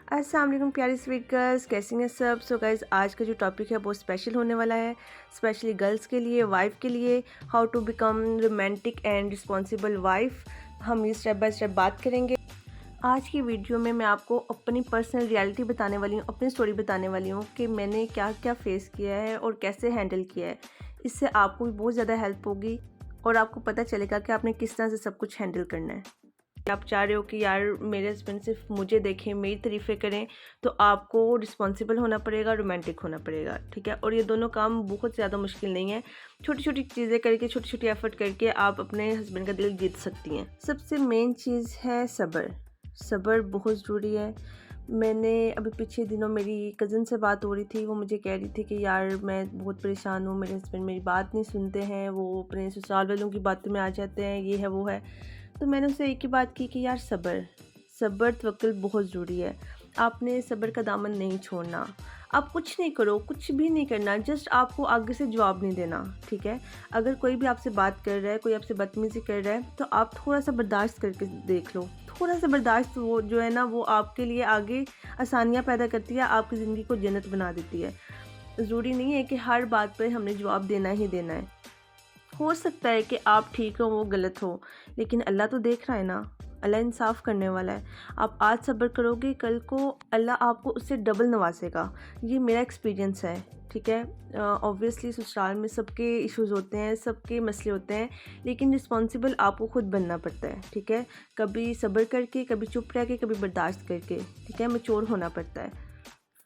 अस्सलाम वालेकुम प्यारी स्वीट गर्ल्स, कैसी हैं सब। सो गाइज़, आज का जो टॉपिक है वो स्पेशल होने वाला है, स्पेशली गर्ल्स के लिए, वाइफ के लिए। How to become romantic and responsible wife, हम ये स्टेप बाय स्टेप बात करेंगे। आज की वीडियो में मैं आपको अपनी पर्सनल रियलिटी बताने वाली हूँ, अपनी स्टोरी बताने वाली हूँ कि मैंने क्या क्या फेस किया है और कैसे हैंडल किया है। इससे आपको भी बहुत ज़्यादा हेल्प होगी और आपको पता चलेगा कि आपने किस तरह से सब कुछ हैंडल करना है। आप चाह रहे हो कि यार मेरे हस्बैंड सिर्फ मुझे देखें, मेरी तारीफ़ें करें, तो आपको रिस्पॉन्सिबल होना पड़ेगा, रोमांटिक होना पड़ेगा, ठीक है। और ये दोनों काम बहुत ज़्यादा मुश्किल नहीं है। छोटी छोटी चीज़ें करके, छोटी छोटी एफर्ट करके आप अपने हस्बैंड का दिल जीत सकती हैं। सबसे मेन चीज़ है सब्र। सब्र बहुत ज़रूरी है। मैंने अभी पिछले दिनों मेरी कज़न से बात हो रही थी, वो मुझे कह रही थी कि यार मैं बहुत परेशान हूँ, मेरे हस्बैंड मेरी बात नहीं सुनते हैं, वो अपने ससुराल वालों की बातों में आ जाते हैं, ये है वो है। तो मैंने उससे एक ही बात की कि यार सब्र सब्र तवक्कुल बहुत ज़रूरी है। आपने सब्र का दामन नहीं छोड़ना। आप कुछ नहीं करो, कुछ भी नहीं करना, जस्ट आपको आगे से जवाब नहीं देना, ठीक है। अगर कोई भी आपसे बात कर रहा है, कोई आपसे बदतमीज़ी कर रहा है, तो आप थोड़ा सा बर्दाश्त करके देख लो। थोड़ा सा बर्दाश्त वो जो है ना, वो आपके लिए आगे आसानियाँ पैदा करती है, आपकी ज़िंदगी को जन्नत बना देती है। ज़रूरी नहीं है कि हर बात पर हमने जवाब देना ही देना है। हो सकता है कि आप ठीक हो, वो गलत हो, लेकिन अल्लाह तो देख रहा है ना। अल्लाह इंसाफ करने वाला है। आप आज सब्र करोगे, कल को अल्लाह आपको उससे डबल नवाजेगा। ये मेरा एक्सपीरियंस है, ठीक है। ऑब्वियसली ससुराल में सबके इश्यूज़ होते हैं, सबके मसले होते हैं, लेकिन रिस्पॉन्सिबल आपको खुद बनना पड़ता है, ठीक है। कभी सब्र करके, कभी चुप रह के, कभी बर्दाश्त करके, ठीक है, मैच्योर होना पड़ता है।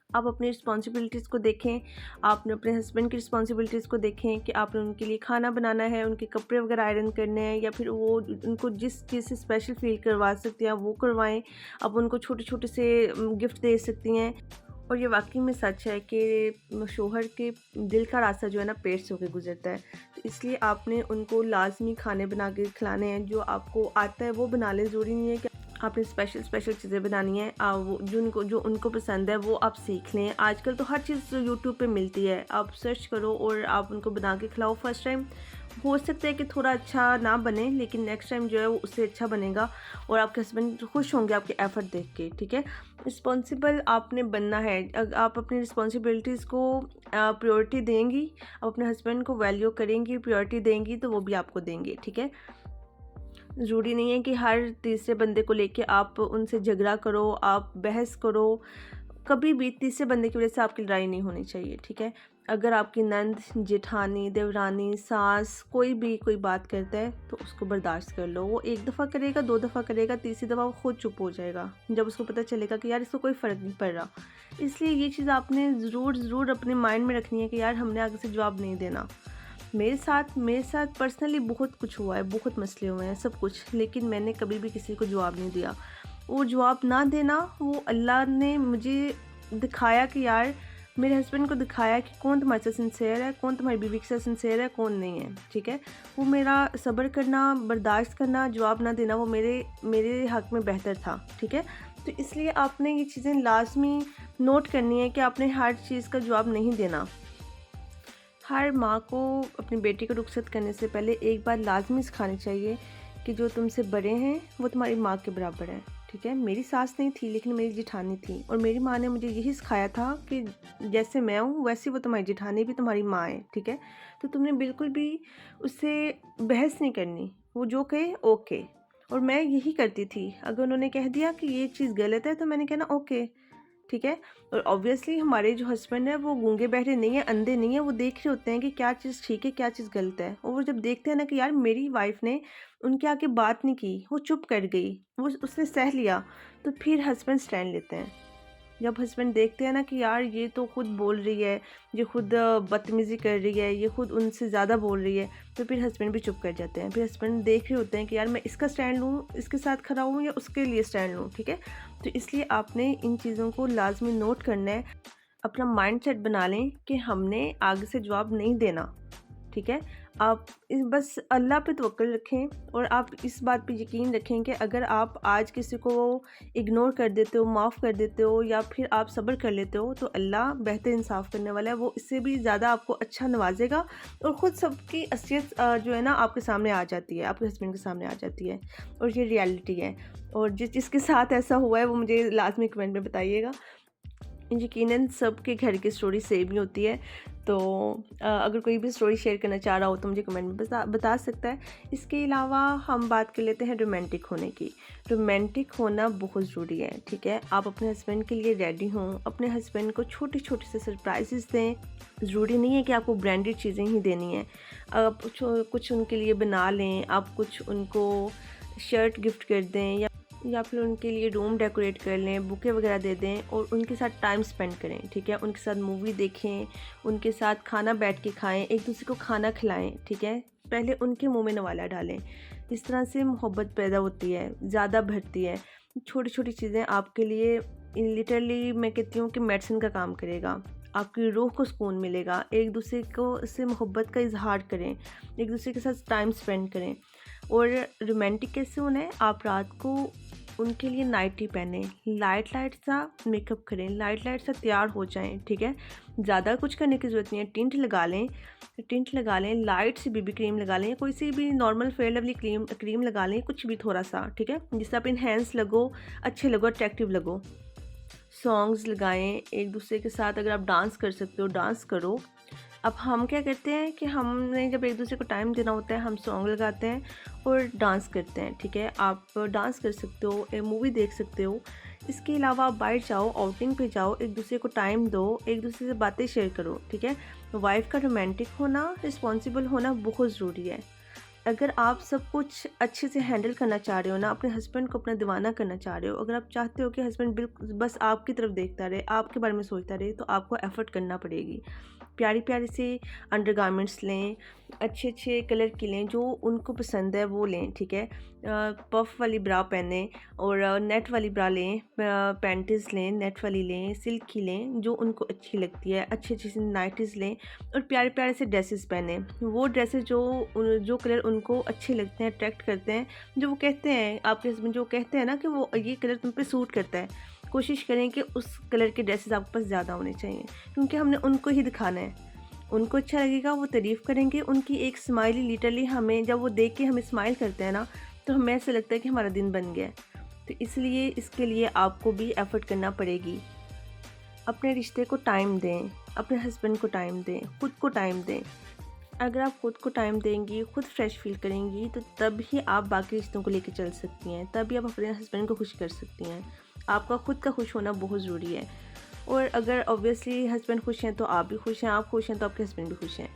आप अपनी रिस्पॉन्सिबिलिटीज़ को देखें, आपने अपने हस्बैंड की रिस्पॉन्सिबिलिटीज़ को देखें कि आपने उनके लिए खाना बनाना है, उनके कपड़े वगैरह आयरन करने हैं, या फिर वो उनको जिस चीज़ से स्पेशल फ़ील करवा सकते हैं वो करवाएं। आप उनको छोटे छोटे से गिफ्ट दे सकती हैं। और ये वाकई में सच है कि शोहर के दिल का रास्ता जो है ना, पेट से होकर गुजरता है। तो इसलिए आपने उनको लाजमी खाने बना के खिलाने हैं। जो आपको आता है वो बना लें, ज़रूरी नहीं है कि आपने स्पेशल चीज़ें बनानी है। वो जो उनको पसंद है वो आप सीख लें। आजकल तो हर चीज़ यूट्यूब पे मिलती है, आप सर्च करो और आप उनको बना के खिलाओ। फर्स्ट टाइम हो सकता है कि थोड़ा अच्छा ना बने, लेकिन नेक्स्ट टाइम जो है वो उससे अच्छा बनेगा और आपके हस्बैंड खुश होंगे आपके एफ़र्ट देख के, ठीक है। रिस्पॉन्सिबल आपने बनना है। आप अपनी रिस्पॉन्सिबिलिटीज़ को प्रायोरिटी देंगी, आप अपने हस्बैंड को वैल्यू करेंगी, प्रायोरिटी देंगी, तो वो भी आपको देंगे, ठीक है। ज़रूरी नहीं है कि हर तीसरे बंदे को लेके आप उनसे झगड़ा करो, आप बहस करो। कभी भी तीसरे बंदे की वजह से आपकी लड़ाई नहीं होनी चाहिए, ठीक है। अगर आपकी नंद, जेठानी, देवरानी, सास कोई बात करता है तो उसको बर्दाश्त कर लो। वो एक दफ़ा करेगा, दो दफ़ा करेगा, तीसरी दफ़ा वो खुद चुप हो जाएगा जब उसको पता चलेगा कि यार इसको कोई फ़र्क नहीं पड़ रहा। इसलिए ये चीज़ आपने ज़रूर अपने माइंड में रखनी है कि यार हमने आगे से जवाब नहीं देना। मेरे साथ पर्सनली बहुत कुछ हुआ है, बहुत मसले हुए हैं, सब कुछ, लेकिन मैंने कभी भी किसी को जवाब नहीं दिया। वो जवाब ना देना, वो अल्लाह ने मुझे दिखाया कि यार मेरे हस्बैंड को दिखाया कि कौन तुम्हारे साथ सिंसेयर है, कौन तुम्हारी बीवी के साथ सिंसेयर है, कौन नहीं है, ठीक है। वो मेरा सब्र करना, बर्दाश्त करना, जवाब ना देना, वो मेरे हक़ में बेहतर था, ठीक है। तो इसलिए आपने ये चीज़ें लाज़मी नोट करनी है कि आपने हर चीज़ का जवाब नहीं देना। हर माँ को अपनी बेटी को रुखसत करने से पहले एक बार लाजमी सिखानी चाहिए कि जो तुमसे बड़े हैं वो तुम्हारी माँ के बराबर हैं, ठीक है। मेरी सास नहीं थी, लेकिन मेरी जेठानी थी, और मेरी माँ ने मुझे यही सिखाया था कि जैसे मैं हूँ वैसे वो तुम्हारी जेठानी भी तुम्हारी माँ है, ठीक है। तो तुमने बिल्कुल भी उससे बहस नहीं करनी, वो जो कहे ओके। और मैं यही करती थी, अगर उन्होंने कह दिया कि ये चीज़ गलत है तो मैंने कहना ओके, ठीक है। और ऑब्वियसली हमारे जो हस्बैंड है वो गूंगे बहरे नहीं है, अंधे नहीं है, वो देख रहे होते हैं कि क्या चीज़ ठीक है, क्या चीज़ गलत है। और वो जब देखते हैं ना कि यार मेरी वाइफ ने उनके आगे बात नहीं की, वो चुप कर गई, वो उसने सह लिया, तो फिर हस्बैंड स्टैंड लेते हैं। जब हस्बैंड देखते हैं ना कि यार ये तो खुद बोल रही है, ये खुद बदतमीज़ी कर रही है, ये खुद उनसे ज़्यादा बोल रही है, तो फिर हस्बैंड भी चुप कर जाते हैं। फिर हस्बैंड देख रहे होते हैं कि यार मैं इसका स्टैंड लूँ, इसके साथ खड़ा हूँ, या उसके लिए स्टैंड लूँ, ठीक है। तो इसलिए आपने इन चीज़ों को लाजमी नोट करना है। अपना माइंड सेट बना लें कि हमने आगे से जवाब नहीं देना, ठीक है। आप बस अल्लाह पे तवक्कुल रखें और आप इस बात पे यकीन रखें कि अगर आप आज किसी को इग्नोर कर देते हो, माफ़ कर देते हो या फिर आप सब्र कर लेते हो तो अल्लाह बेहतर इंसाफ़ करने वाला है। वो इससे भी ज़्यादा आपको अच्छा नवाजेगा और ख़ुद सबकी असलियत जो है ना आपके सामने आ जाती है, आपके हस्बैंड के सामने आ जाती है और ये रियलिटी है। और जिसके साथ ऐसा हुआ है वो मुझे लाजमी कमेंट में बताइएगा। यकीनन सबके घर की स्टोरी सेम ही होती है, तो अगर कोई भी स्टोरी शेयर करना चाह रहा हो तो मुझे कमेंट में बता सकता है। इसके अलावा हम बात कर लेते हैं रोमांटिक होने की। रोमांटिक होना बहुत ज़रूरी है, ठीक है। आप अपने हस्बैंड के लिए रेडी हों, अपने हस्बैंड को छोटे छोटे से सरप्राइजेस दें। ज़रूरी नहीं है कि आपको ब्रांडेड चीज़ें ही देनी हैं, आप कुछ उनके लिए बना लें, आप कुछ उनको शर्ट गिफ्ट कर दें या फिर उनके लिए रूम डेकोरेट कर लें, बुके वगैरह दे दें और उनके साथ टाइम स्पेंड करें, ठीक है। उनके साथ मूवी देखें, उनके साथ खाना बैठ के खाएं, एक दूसरे को खाना खिलाएं, ठीक है। पहले उनके मुंह में नवाला डालें। इस तरह से मोहब्बत पैदा होती है, ज़्यादा बढ़ती है। छोटी छोटी चीज़ें आपके लिए लिटरली मैं कहती हूँ कि मेडिसिन का काम करेगा। आपकी रूह को सुकून मिलेगा। एक दूसरे को से मोहब्बत का इजहार करें, एक दूसरे के साथ टाइम स्पेंड करें। और रोमांटिक कैसे होना है, आप रात को उनके लिए नाइटी पहने, लाइट सा मेकअप करें, लाइट सा तैयार हो जाएं, ठीक है। ज़्यादा कुछ करने की ज़रूरत नहीं है। टिंट लगा लें, लाइट सी बीबी क्रीम लगा लें, कोई सी भी नॉर्मल फेयर लवली क्रीम लगा लें, कुछ भी थोड़ा सा, ठीक है, जिससे आप इनहेंस लगो, अच्छे लगो, अट्रैक्टिव लगो। सॉन्ग्स लगाएं, एक दूसरे के साथ अगर आप डांस कर सकते हो डांस करो। अब हम क्या करते हैं कि हमने जब एक दूसरे को टाइम देना होता है हम सॉन्ग लगाते हैं और डांस करते हैं, ठीक है। आप डांस कर सकते हो, एक मूवी देख सकते हो। इसके अलावा आप बाहर जाओ, आउटिंग पे जाओ, एक दूसरे को टाइम दो, एक दूसरे से बातें शेयर करो, ठीक है। वाइफ का रोमांटिक होना, रिस्पॉन्सिबल होना बहुत ज़रूरी है। अगर आप सब कुछ अच्छे से हैंडल करना चाह रहे हो ना, अपने हस्बैंड को अपना दीवाना करना चाह रहे हो, अगर आप चाहते हो कि हस्बैंड बिल्कुल बस आपकी तरफ देखता रहे, आपके बारे में सोचता रहे, तो आपको एफर्ट करना पड़ेगी। प्यारी से अंडरगारमेंट्स लें, अच्छे कलर की लें, जो उनको पसंद है वो लें, ठीक है। पफ वाली ब्रा पहने और नेट वाली ब्रा लें, पैंटीज़ लें, नेट वाली लें, सिल्क की लें, जो उनको अच्छी लगती है। अच्छी से नाइटीज़ लें और प्यारे से ड्रेसेस पहने, वो ड्रेसेस जो कलर उनको अच्छे लगते हैं, अट्रैक्ट करते हैं, जो वो कहते हैं, आपके हस्बैंड जो कहते हैं ना कि वो ये कलर तुम पे सूट करता है, कोशिश करें कि उस कलर के ड्रेसेस आपके पास ज़्यादा होने चाहिए, क्योंकि हमने उनको ही दिखाना है। उनको अच्छा लगेगा, वो तारीफ़ करेंगे। उनकी एक स्माइल ही लिटरली हमें, जब वो देख के हमें स्माइल करते हैं ना, तो हमें ऐसा लगता है कि हमारा दिन बन गया। तो इसलिए इसके लिए आपको भी एफ़र्ट करना पड़ेगी। अपने रिश्ते को टाइम दें, अपने हस्बैंड को टाइम दें, खुद को टाइम दें। अगर आप खुद को टाइम देंगी, खुद फ्रेश फील करेंगी, तो तब ही आप बाकी रिश्तों को लेकर चल सकती हैं, तभी आप अपने हस्बैंड को खुश कर सकती हैं। आपका खुद का खुश होना बहुत ज़रूरी है। और अगर ऑब्वियसली हस्बैंड खुश हैं तो आप भी खुश हैं, आप खुश हैं तो आपके हस्बैंड भी खुश हैं।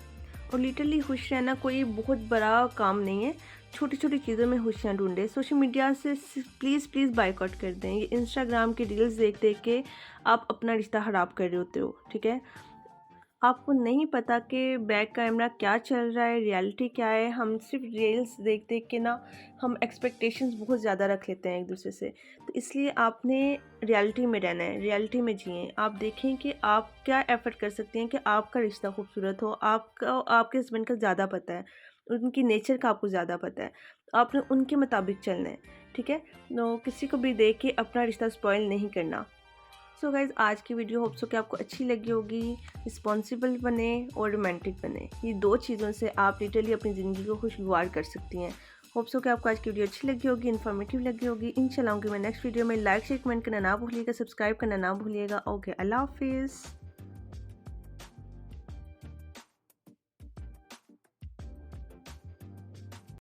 और लिटरली खुश रहना कोई बहुत बड़ा काम नहीं है, छोटी छोटी चीज़ों में खुशियाँ ढूंढें। सोशल मीडिया से प्लीज़ बायकॉट कर दें। ये इंस्टाग्राम की रील्स देख के आप अपना रिश्ता ख़राब कर रहे होते हो, ठीक है। आपको नहीं पता कि बैक कैमरा क्या चल रहा है, रियलिटी क्या है। हम सिर्फ रील्स देख के ना हम एक्सपेक्टेशंस बहुत ज़्यादा रख लेते हैं एक दूसरे से। तो इसलिए आपने रियलिटी में रहना है, रियलिटी में जिएं। आप देखें कि आप क्या एफ़र्ट कर सकती हैं कि आपका रिश्ता खूबसूरत हो। आपके हस्बैंड का ज़्यादा पता है, उनकी नेचर का आपको ज़्यादा पता है, आपने उनके मुताबिक चलना है, ठीक है। तो किसी को भी देख के अपना रिश्ता स्पॉइल नहीं करना। सो गाइज़, आज की वीडियो होप सो कि आपको अच्छी लगी होगी। रिस्पॉन्सिबल बने और रोमांटिक बने, ये दो चीज़ों से आप लिटरली अपनी ज़िंदगी को खुशगवार कर सकती हैं। होप सो कि आपको आज की वीडियो अच्छी लगी होगी, इन्फॉर्मेटिव लगी होगी। इंशाल्लाह मैं नेक्स्ट वीडियो में लाइक शेयर कमेंट करना ना भूलिएगा, सब्सक्राइब करना ना भूलिएगा। ओके, अल्लाह हाफिज़।